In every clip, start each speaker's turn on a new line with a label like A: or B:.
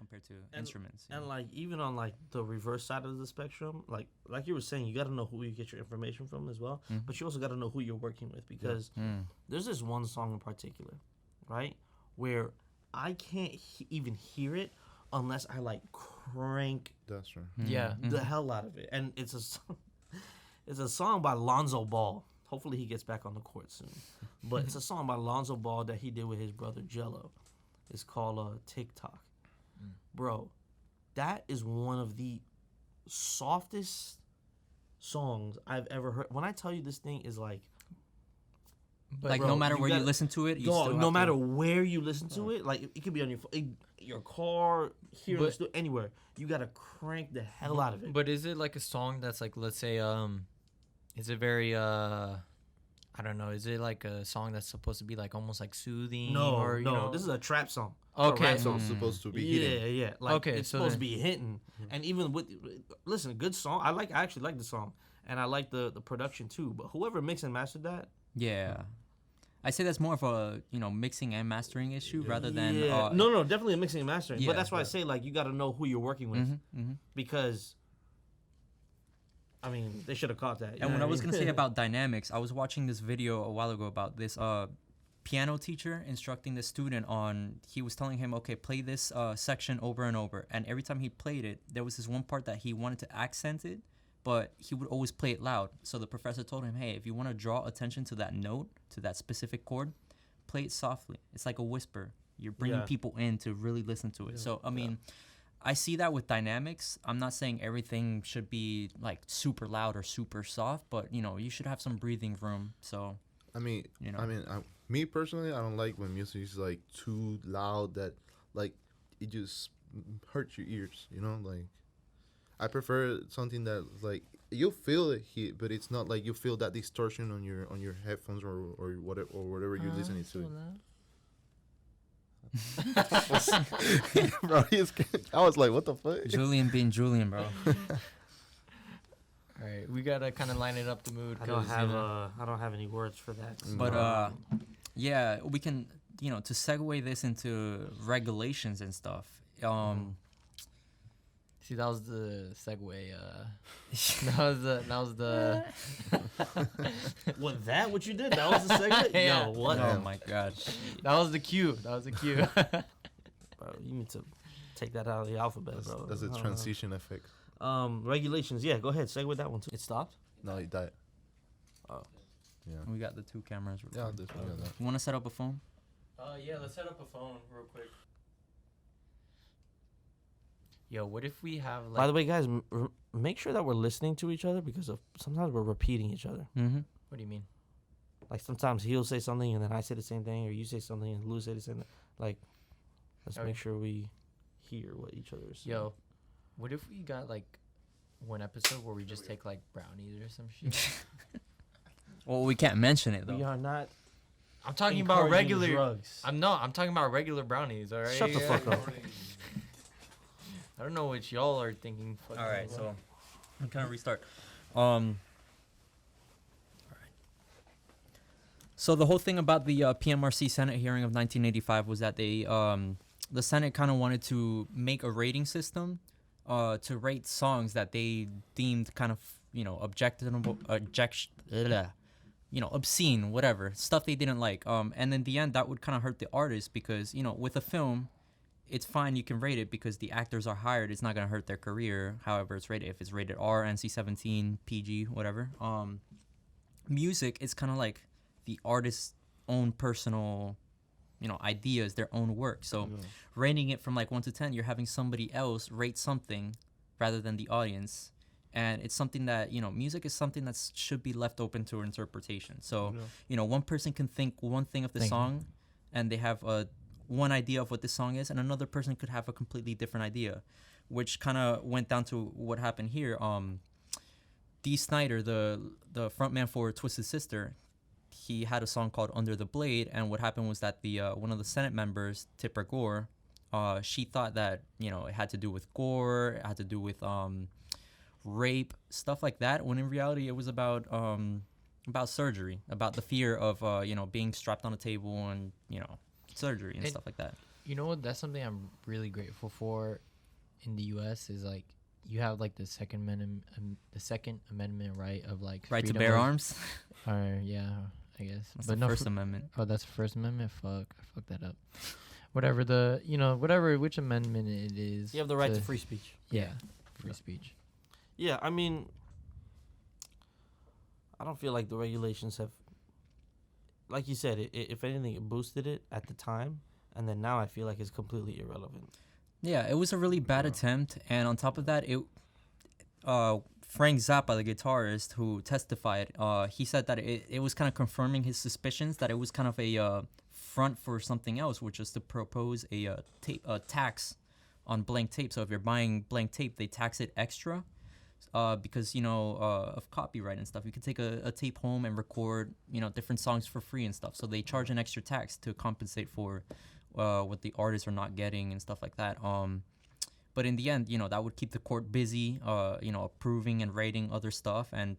A: compared to instruments.
B: And like even on like the reverse side of the spectrum, like you were saying, you got to know who you get your information from as well. But you also got to know who you're working with, because there's this one song in particular, right, where I can't even hear it unless I like crank
C: That's right.
B: the hell out of it. And it's a song by Lonzo Ball. Hopefully he gets back on the court soon. But it's a song by Lonzo Ball that he did with his brother Jello. It's called TikTok. Bro, that is one of the softest songs I've ever heard. When I tell you this thing is like...
A: But like, bro, no matter where you listen to it,
B: no matter where you listen to it, like it could be on your car, here, in the studio, anywhere. You gotta crank the hell out of it.
D: But is it like a song that's like, let's say, is it very I don't know, is it like a song that's supposed to be like almost like soothing?
B: No, this is a trap song.
D: Okay.
B: A rap
C: song's supposed to be hitting.
B: Yeah. Like,
D: okay,
B: it's supposed to be hitting. And even with, listen, good song. I actually like the song. And I like the production too. But whoever mixed and mastered that.
A: Yeah. I say that's more of a, mixing and mastering issue rather than...
B: No, definitely a mixing and mastering. Yeah, but that's why I say, like, you got to know who you're working with. Because... I mean, they should have caught that.
A: And when I was going to say about dynamics, I was watching this video a while ago about this piano teacher instructing the student on, he was telling him, okay, play this section over and over. And every time he played it, there was this one part that he wanted to accent it, but he would always play it loud. So the professor told him, hey, if you want to draw attention to that note, to that specific chord, play it softly. It's like a whisper. You're bringing people in to really listen to it. Yeah. So, I mean... I see that with dynamics. I'm not saying everything should be like super loud or super soft, but you should have some breathing room. So
C: me personally, I don't like when music is like too loud that like it just hurts your ears. Like I prefer something that like you feel it hit, but it's not like you feel that distortion on your headphones or whatever you're listening to. Bro, I was like, what the fuck?
A: Julian being Julian, bro.
D: All right, we gotta kind of line it up the mood.
B: I don't have any words for that.
A: But yeah, we can to segue this into regulations and stuff.
D: See, that was the segue. That was the.
B: What you did? That was the segue.
D: Yeah.
B: Yo, what?
A: Oh my god.
D: That was the cue.
B: Bro, you need to take that out of the alphabet, bro.
C: That's a transition effect.
B: Regulations. Yeah, go ahead. Segue that one too. It stopped.
C: No, it died.
B: Oh.
C: Yeah.
A: We got the two cameras.
C: Yeah, this one.
A: You want to set up a phone?
D: Yeah, let's set up a phone real quick. Yo, what if we have like...
B: By the way, guys, make sure that we're listening to each other because sometimes we're repeating each other.
A: Mm-hmm.
D: What do you mean?
B: Like sometimes he'll say something and then I say the same thing, or you say something and Lou say the same thing. Like, let's make sure we hear what each other is saying.
D: Yo, what if we got like one episode where we just take like brownies or some shit?
A: Well, we can't mention it though.
B: We are not.
D: I'm talking about regular
B: drugs.
D: I'm talking about regular brownies. All right.
B: Shut the fuck up.
D: I don't know what y'all are thinking.
A: All right, so I'm kind of restart. All right. So the whole thing about the PMRC Senate hearing of 1985 was that they, the Senate kind of wanted to make a rating system to rate songs that they deemed kind of, objectionable, obscene, whatever, stuff they didn't like. And in the end, that would kind of hurt the artist because, with a film, it's fine, you can rate it because the actors are hired. It's not going to hurt their career, however it's rated. If it's rated R, NC-17, PG, whatever. Music, it's kind of like the artist's own personal, ideas, their own work. So rating it from like 1 to 10, you're having somebody else rate something rather than the audience. And it's something that, music is something that should be left open to interpretation. So, one person can think one thing of the song and they have one idea of what this song is, and another person could have a completely different idea, which kind of went down to what happened here. Dee Snider, the frontman for Twisted Sister, he had a song called Under the Blade, and what happened was that the one of the Senate members, Tipper Gore, she thought that it had to do with gore, it had to do with rape, stuff like that, when in reality it was about surgery, about the fear of being strapped on a table and surgery and stuff like that.
D: You know what? That's something I'm really grateful for in the U.S. is like you have like the Second Amendment right of like
A: Right to
D: freedom
A: bear
D: of-
A: arms.
D: Or yeah, I guess.
A: That's
D: but
A: the
D: no,
A: First Amendment.
D: oh, that's the First Amendment. Fuck, I fucked that up. Whatever which amendment it is.
B: You have the right to free speech.
D: Yeah, free speech.
B: Yeah, I mean, I don't feel like the regulations have, like you said, if anything, it boosted it at the time, and then now I feel like it's completely irrelevant.
A: Yeah, it was a really bad attempt, and on top of that, Frank Zappa, the guitarist who testified, he said that it was kind of confirming his suspicions that it was kind of a front for something else, which is to propose a tax on blank tape. So if you're buying blank tape, they tax it extra because, of copyright and stuff. You can take a tape home and record, different songs for free and stuff. So they charge an extra tax to compensate for what the artists are not getting and stuff like that. But in the end, that would keep the court busy, approving and rating other stuff and,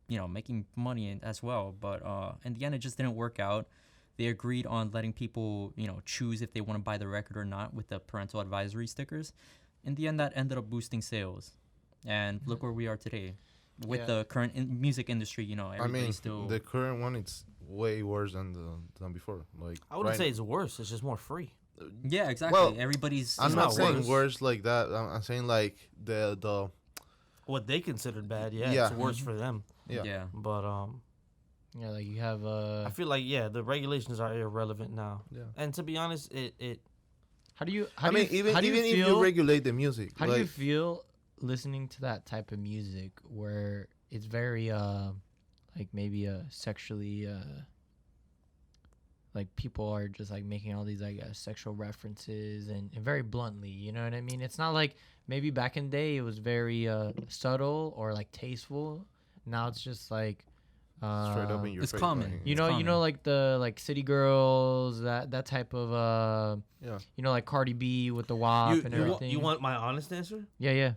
A: making money as well. But in the end, it just didn't work out. They agreed on letting people, choose if they want to buy the record or not with the parental advisory stickers. In the end, that ended up boosting sales. And look where we are today. With the current music industry, everybody's still...
C: the current one, it's way worse than before. Like,
B: I wouldn't say it's worse. It's just more free.
A: Yeah, exactly.
C: Well,
A: Everybody's...
C: I'm
B: It's
C: not
B: not
C: saying
B: worse.
C: worse like that. I'm saying like the
B: What they considered bad,
C: Yeah.
B: it's worse for them.
C: yeah.
B: But
D: Yeah, like you have
B: I feel like the regulations are irrelevant now.
C: Yeah.
B: And to be honest, it
D: how do you
C: Even if you regulate the music,
D: how
C: like,
D: do you feel listening to that type of music where it's very like maybe sexually like people are just like making all these like sexual references and very bluntly, you know what I mean? It's not like maybe back in the day it was very subtle or like tasteful. Now it's just like
C: straight up in your
A: it's
C: face.
A: common.
C: like,
D: you know like the like City Girls, that type of
C: yeah.
D: like Cardi B with the WAP and everything.
B: you want my honest answer?
D: Yeah.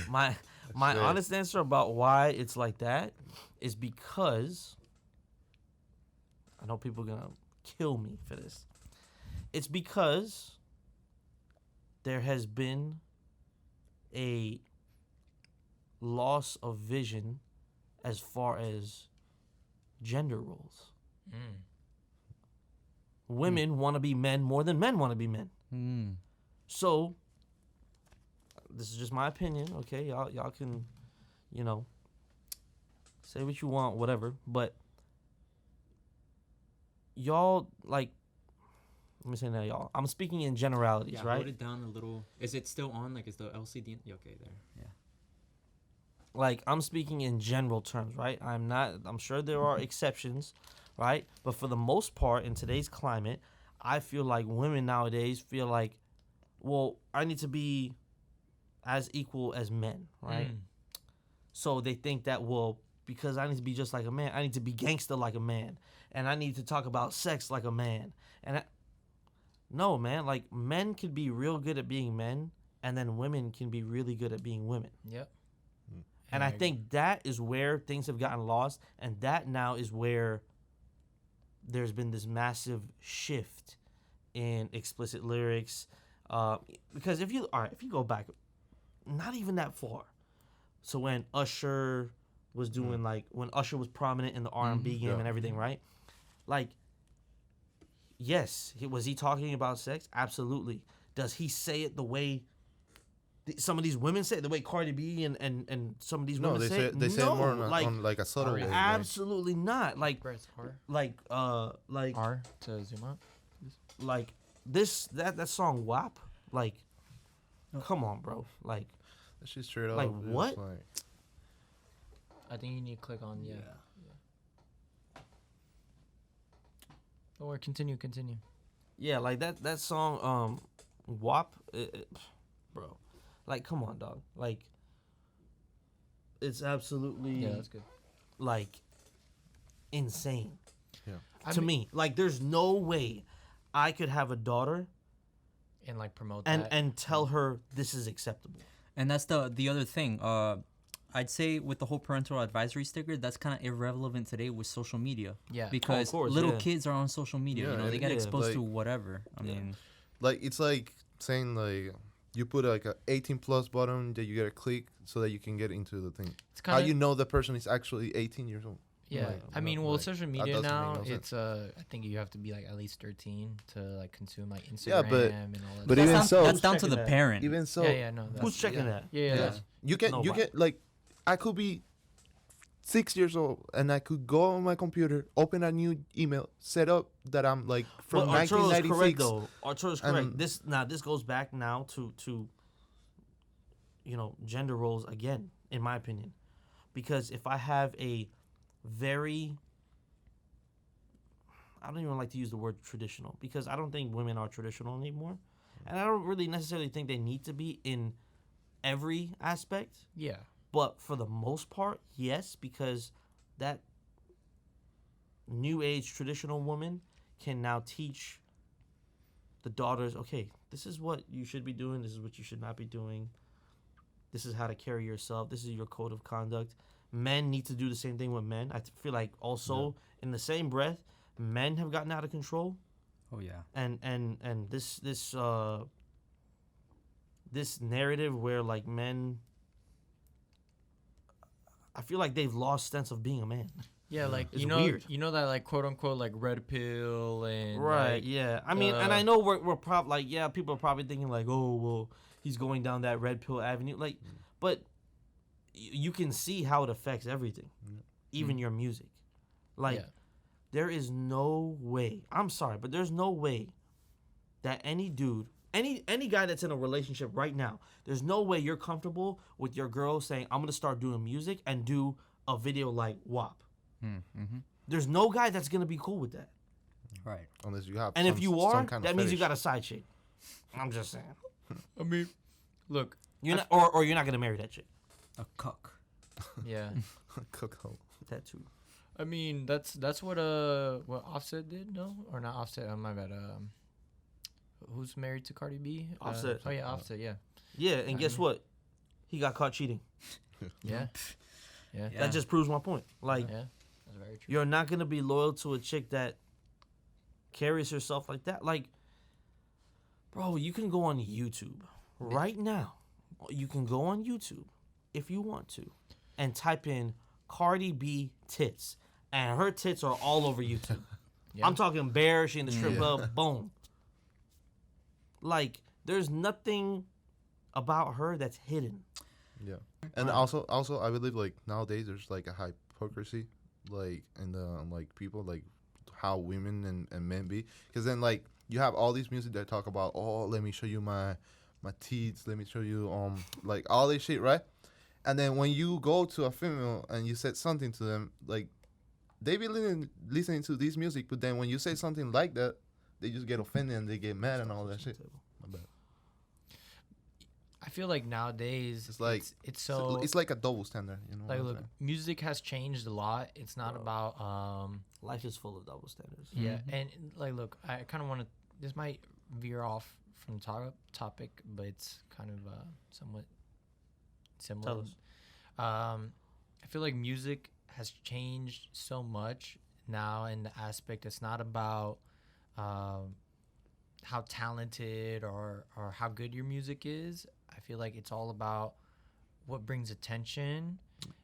B: My
C: Shit.
B: honest answer about why it's like that is because I know people are gonna kill me for this. It's because there has been a loss of vision as far as gender roles. Women want to be men more than men want to be men.
A: Mm.
B: So, this is just my opinion, okay? Y'all can, say what you want, whatever. But y'all, like, let me say that, y'all. I'm speaking in generalities, right?
A: Hold it down a little. Is it still on? Like, is the LCD? Okay, there. Yeah.
B: Like, I'm speaking in general terms, right? I'm sure there are exceptions, right? But for the most part, in today's climate, I feel like women nowadays feel like, well, I need to be as equal as men, right? So they think that, well, because I need to be just like a man, I need to be gangster like a man, and I need to talk about sex like a man. And no, man, like, men can be real good at being men, and then women can be really good at being women.
D: Yep.
B: And I think that is where things have gotten lost, and that now is where there's been this massive shift in explicit lyrics. Because if you go back, not even that far. So when Usher was doing when Usher was prominent in the R&B game and everything, right? Like, yes, was he talking about sex? Absolutely. Does he say it the way some of these women say it, the way Cardi B and some of these women say it?
C: They say it more on like a subtle way. Like,
B: Absolutely not. Like,
D: Press R.
B: like
D: R to zoom out.
B: like that song WAP. Like, come on, bro. Like,
C: that shit straight up.
B: Like,
C: it's
B: what?
C: Like,
D: I think you need to click on yeah. Or continue.
B: yeah, like that song WAP, bro. Like, come on, dog. Like, it's absolutely
D: Yeah, that's good.
B: like insane.
C: yeah.
B: To me, like, there's no way I could have a daughter
D: And like promote that.
B: and tell her this is acceptable.
A: And that's the other thing. I'd say with the whole parental advisory sticker, that's kind of irrelevant today with social media.
D: Yeah.
A: Because
B: course,
A: little
B: yeah.
A: kids are on social media.
C: Yeah,
A: You know, they
C: and-
A: get
B: yeah,
A: exposed to
C: like-
A: whatever. I
B: Yeah.
A: mean,
C: Like it's like saying like you put like a 18 plus button that you gotta click so that you can get into the thing.
D: It's
C: How
D: kind of
C: you know the person is actually 18 years old?
D: Yeah,
C: Like,
D: I mean,
C: no,
D: well,
C: like,
D: social
C: that
D: media
C: doesn't make
D: now,
C: no sense.
D: it's I think you have to be like at least 13 to like consume like Instagram
C: Yeah, but-
D: and all that.
C: but
D: stuff.
C: even
A: that's
C: so-
A: down,
B: Who's
A: that's down to
B: checking
A: the
B: that?
A: parent.
C: Even so,
D: yeah, no, that's,
B: Who's checking
C: yeah.
B: that?
D: Yeah,
C: yeah.
D: that's-
C: You can
B: Nobody.
C: like I could be 6 years old and I could go on my computer, open a new email, set up that I'm like from
B: But Arturo is correct
C: 1996.
B: though. Arturo is correct.
C: And-
B: This goes back now to you know, gender roles again, in my opinion, because if I have a very I don't even like to use the word traditional because I don't think women are traditional anymore, and I don't really necessarily think they need to be in every aspect.
D: yeah,
B: But for the most part, yes, because that new age traditional woman can now teach the daughters, okay, this is what you should be doing, this is what you should not be doing, this is how to carry yourself, this is your code of conduct. Men need to do the same thing with men. I feel like also in the same breath, men have gotten out of control,
A: Oh yeah.
B: and this narrative where like men, I feel like they've lost sense of being a man.
D: yeah, like
B: It's
D: you know,
B: weird.
D: you know that like quote unquote like red pill and
B: Right.
D: like,
B: Yeah. I mean, and I
D: uh,
B: know we're probably like, yeah, people are probably thinking like, oh, well, he's going down that red pill avenue, like, but you can see how it affects everything, even your music. Like,
D: yeah.
B: there is no way. I'm sorry, but there's no way that any dude, any guy that's in a relationship right now, there's no way you're comfortable with your girl saying, I'm gonna start doing music and do a video like WAP.
A: Mm-hmm.
B: There's no guy that's gonna be cool with that.
A: Right.
C: Unless you have
B: And if
C: some-
B: you
C: some
B: are,
C: kind of
B: that means you
C: fetish.
B: got a side chick. I'm just saying.
D: I mean, look,
B: You're not, or you're not gonna marry that chick.
A: A cuck.
D: yeah.
C: Coco.
B: Tattoo.
D: I mean, that's what Offset did, no, or not Offset? Oh my bad. Who's married to Cardi B?
B: Offset.
D: Oh yeah, Offset. Yeah.
B: Yeah, and guess what? He got caught cheating.
D: Yeah. Yeah.
A: Yeah.
B: That just proves my point. Like,
D: Yeah. That's very true.
B: you're not gonna be loyal to a chick that carries herself like that. Like, bro, you can go on YouTube right now. You can go on YouTube if you want to, and type in Cardi B tits, and her tits are all over YouTube.
D: Yeah.
B: I'm talking bare. She in the strip
C: Yeah.
B: club. Boom. Like, there's nothing about her that's hidden.
C: Yeah, and
B: Right.
C: also I believe like nowadays there's like a hypocrisy, like in the like people like how women and men be, because then like you have all these music that talk about, oh, let me show you my teeth, let me show you like all this shit, right? And then when you go to a female and you said something to them, like they be listening to this music, but then when you say something like that, they just get offended and they get mad and all that shit. My bad.
D: I feel like nowadays
C: It's like-
D: it's so
C: It's like a double standard, you know.
D: like
C: what I'm
D: look,
C: saying?
D: music has changed a lot. It's not
B: Bro.
D: about
B: Life is full of double standards.
D: yeah,
A: Mhm.
D: and like look, I kind of want to. This might veer off from topic, but it's kind of somewhat similar.
B: Tell us.
D: I feel like music has changed so much now in the aspect. It's not about how talented or how good your music is. I feel like it's all about what brings attention.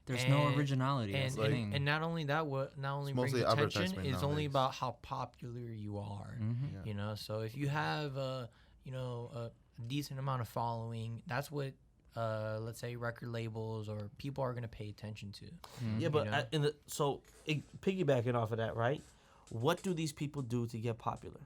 A: There's no
D: And-
A: originality. That's the thing.
D: And not only that, what not only
C: It's
D: brings
C: mostly
D: attention
C: advertisement
D: is only
C: nowadays.
D: about how popular you are.
A: Mhm.
C: Yeah.
D: You know, so if you have a decent amount of following, that's what let's say record labels or people are gonna pay attention to.
A: Mhm.
B: Yeah, but
D: know?
B: piggybacking off of that, right? What do these people do to get popular?